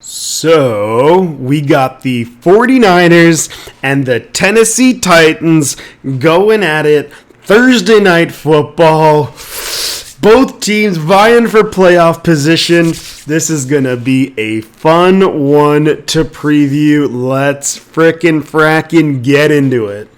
So, we got the 49ers and the Tennessee Titans going at it. Thursday night football. Both teams vying for playoff position. This is going to be a fun one to preview. Let's frackin' get into it.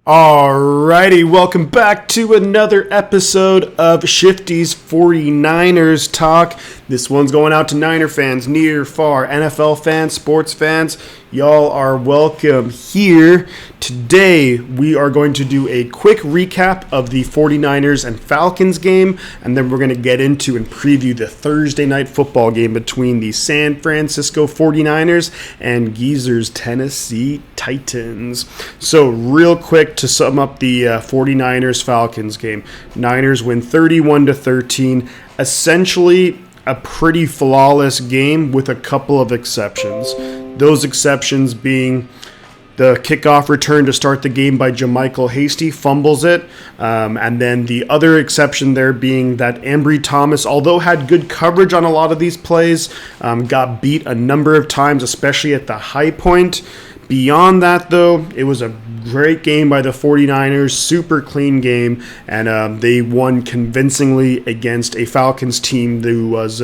Alrighty, welcome back to another episode of Shifty's 49ers Talk. This one's going out to Niner fans, near, far, NFL fans, sports fans. Y'all are welcome here. Today, we are going to do a quick recap of the 49ers and Falcons game, and then we're going to get into and preview the Thursday night football game between the San Francisco 49ers and Geezer's Tennessee Titans. So, real quick to sum up the 49ers-Falcons game. Niners win 31-13. Essentially, a pretty flawless game with a couple of exceptions. Those exceptions being the kickoff return to start the game by JaMychal Hasty, fumbles it. And then the other exception there being that Ambry Thomas, although had good coverage on a lot of these plays, got beat a number of times, especially at the high point. Beyond that, though, it was a great game by the 49ers, super clean game, and they won convincingly against a Falcons team who was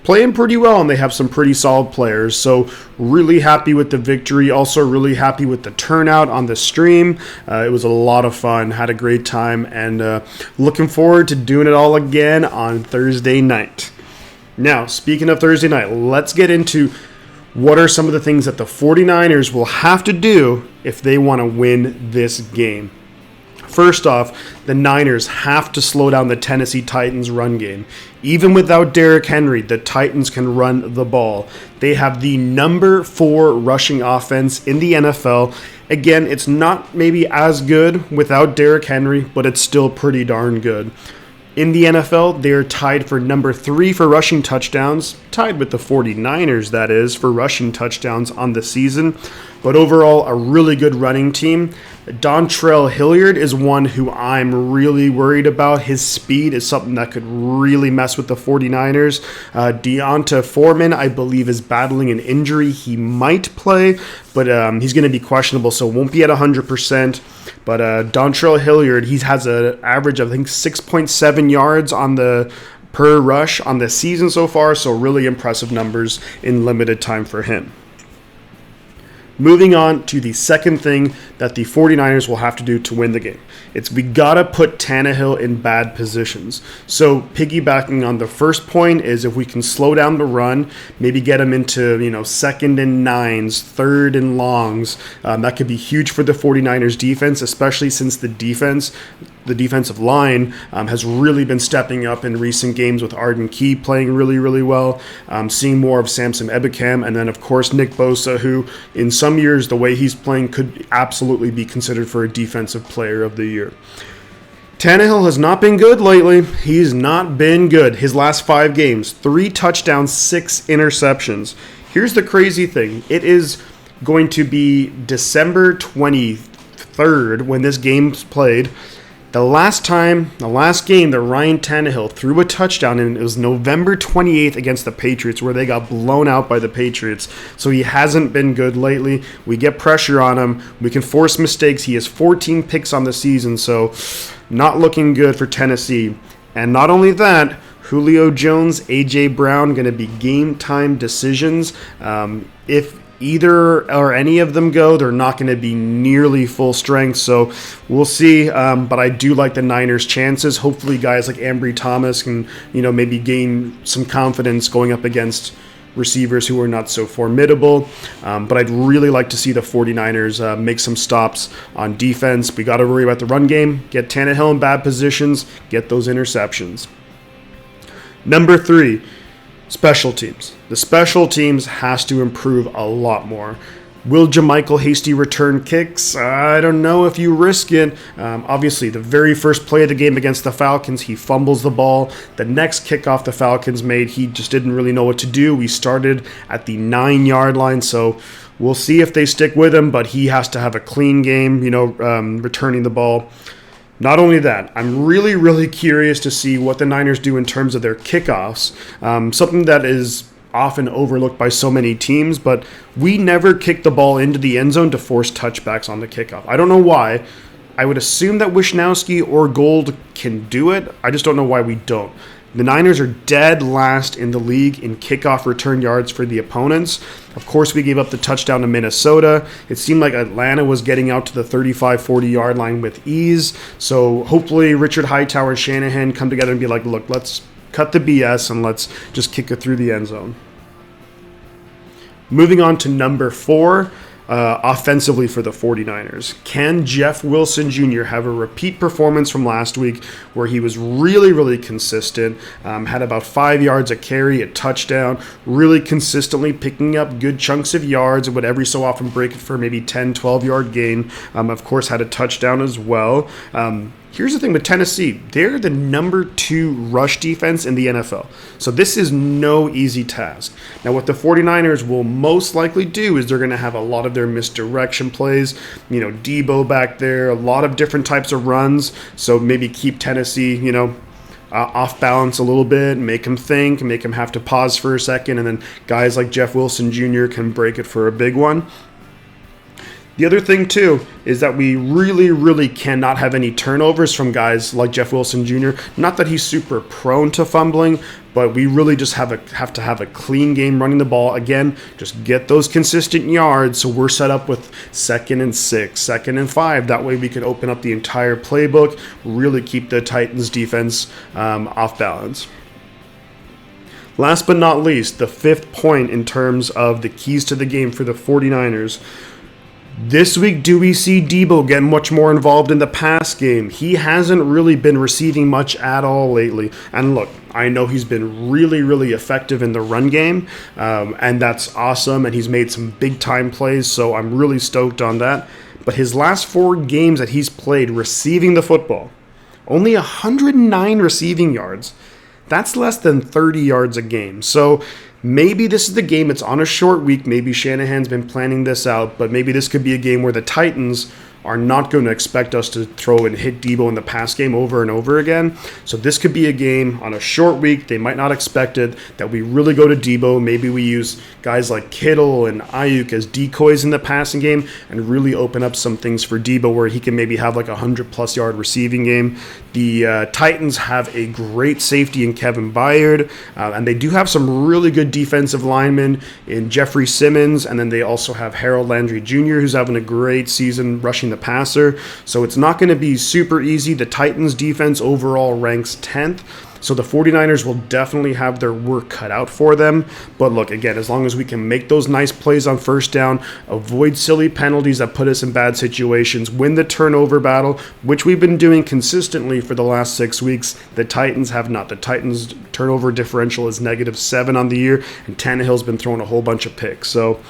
playing pretty well, and they have some pretty solid players. So really happy with the victory, also really happy with the turnout on the stream. It was a lot of fun, had a great time, and looking forward to doing it all again on Thursday night. Now, speaking of Thursday night, let's get into what are some of the things that the 49ers will have to do if they want to win this game? First off, the Niners have to slow down the Tennessee Titans run game. Even without Derrick Henry, the Titans can run the ball. They have the number 4 rushing offense in the NFL. Again, it's not maybe as good without Derrick Henry, but it's still pretty darn good. In the NFL, they are tied for number 3 for rushing touchdowns, tied with the 49ers, that is, for rushing touchdowns on the season. But overall, a really good running team. Dontrell Hilliard is one who I'm really worried about. His speed is something that could really mess with the 49ers. Deonta Foreman, I believe, is battling an injury. He might play, but he's going to be questionable, so won't be at 100%. But Dontrell Hilliard, he has an average of, I think, 6.7 yards on the per rush on the season so far, so really impressive numbers in limited time for him. Moving on to the second thing that the 49ers will have to do to win the game. We got to put Tannehill in bad positions. So piggybacking on the first point is if we can slow down the run, maybe get him into, second and 9s, third and longs, that could be huge for the 49ers defense, especially since the defensive line has really been stepping up in recent games with Arden Key playing really, really well. Seeing more of Samson Ebukam, and then, of course, Nick Bosa, who in some years, the way he's playing could absolutely be considered for a defensive player of the year. Tannehill has not been good lately. He's not been good. His last 5 games, 3 touchdowns, 6 interceptions. Here's the crazy thing. It is going to be December 23rd when this game's played. The last game that Ryan Tannehill threw a touchdown, and it was November 28th against the Patriots, where they got blown out by the Patriots. So he hasn't been good lately. We get pressure on him. We can force mistakes. He has 14 picks on the season, so not looking good for Tennessee. And not only that, Julio Jones, A.J. Brown, going to be game-time decisions. If either or any of them go, they're not going to be nearly full strength, so we'll see. But I do like the Niners' chances. Hopefully guys like Ambry Thomas can, maybe gain some confidence going up against receivers who are not so formidable. But I'd really like to see the 49ers make some stops on defense. We got to worry about the run game, get Tannehill in bad positions, get those interceptions. Number 3, special teams. The special teams has to improve a lot more. Will JaMychal Hasty return kicks? I don't know if you risk it. Obviously, the very first play of the game against the Falcons, he fumbles the ball. The next kickoff the Falcons made, he just didn't really know what to do. We started at the 9-yard line, so we'll see if they stick with him, but he has to have a clean game, returning the ball. Not only that, I'm really, really curious to see what the Niners do in terms of their kickoffs. Something that is often overlooked by so many teams, but we never kick the ball into the end zone to force touchbacks on the kickoff. I don't know why. I would assume that Wisnowski or Gold can do it. I just don't know why we don't. The Niners are dead last in the league in kickoff return yards for the opponents. Of course, we gave up the touchdown to Minnesota. It seemed like Atlanta was getting out to the 35, 40-yard line with ease. So hopefully Richard Hightower and Shanahan come together and be like, look, let's cut the BS and let's just kick it through the end zone. Moving on to number 4, offensively for the 49ers. Can Jeff Wilson Jr. have a repeat performance from last week where he was really, really consistent, had about 5 yards a carry, a touchdown, really consistently picking up good chunks of yards and would every so often break it for maybe 10, 12-yard gain. Of course, had a touchdown as well. Here's the thing with Tennessee. They're the number 2 rush defense in the NFL. So this is no easy task. Now, what the 49ers will most likely do is they're going to have a lot of their misdirection plays. Debo back there, a lot of different types of runs. So maybe keep Tennessee, off balance a little bit, make them think, make them have to pause for a second, and then guys like Jeff Wilson Jr. can break it for a big one. The other thing, too, is that we really, really cannot have any turnovers from guys like Jeff Wilson Jr. Not that he's super prone to fumbling, but we really just have to have a clean game running the ball. Again, just get those consistent yards so we're set up with 2nd and 6, 2nd and 5. That way we can open up the entire playbook, really keep the Titans defense off balance. Last but not least, the 5th point in terms of the keys to the game for the 49ers. This week, do we see Debo get much more involved in the pass game? He hasn't really been receiving much at all lately. And look, I know he's been really, really effective in the run game, and that's awesome, and he's made some big-time plays, so I'm really stoked on that. But his last 4 games that he's played receiving the football, only 109 receiving yards. That's less than 30 yards a game. So maybe this is the game. It's on a short week. Maybe Shanahan's been planning this out, but maybe this could be a game where the Titans are not going to expect us to throw and hit Debo in the pass game over and over again. So this could be a game on a short week. They might not expect it, that we really go to Debo. Maybe we use guys like Kittle and Ayuk as decoys in the passing game and really open up some things for Debo where he can maybe have like a 100-plus yard receiving game. The Titans have a great safety in Kevin Byard, and they do have some really good defensive linemen in Jeffrey Simmons, and then they also have Harold Landry Jr., who's having a great season rushing the passer. So it's not going to be super easy. The Titans defense overall ranks 10th. So the 49ers will definitely have their work cut out for them. But look, again, as long as we can make those nice plays on first down, avoid silly penalties that put us in bad situations, win the turnover battle, which we've been doing consistently for the last 6 weeks, the Titans have not. The Titans' turnover differential is -7 on the year, and Tannehill's been throwing a whole bunch of picks. So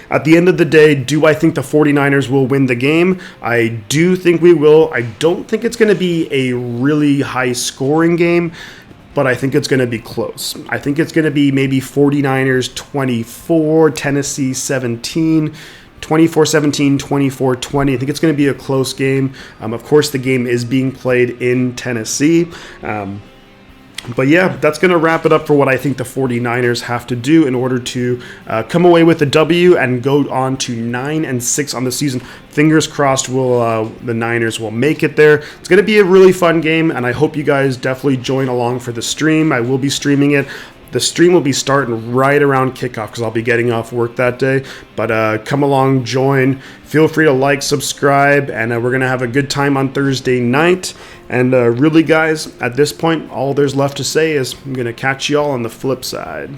at the end of the day, do I think the 49ers will win the game? I do think we will. I don't think it's going to be a really high-scoring game, but I think it's going to be close. I think it's going to be maybe 49ers 24, Tennessee 17, 24-17, 24-20. I think it's going to be a close game. Of course, the game is being played in Tennessee. But yeah, that's going to wrap it up for what I think the 49ers have to do in order to come away with a W and go on to 9-6 on the season. Fingers crossed the Niners will make it there. It's going to be a really fun game, and I hope you guys definitely join along for the stream. I will be streaming it. The stream will be starting right around kickoff because I'll be getting off work that day. But come along, join. Feel free to like, subscribe, and we're going to have a good time on Thursday night. And really, guys, at this point, all there's left to say is I'm going to catch you all on the flip side.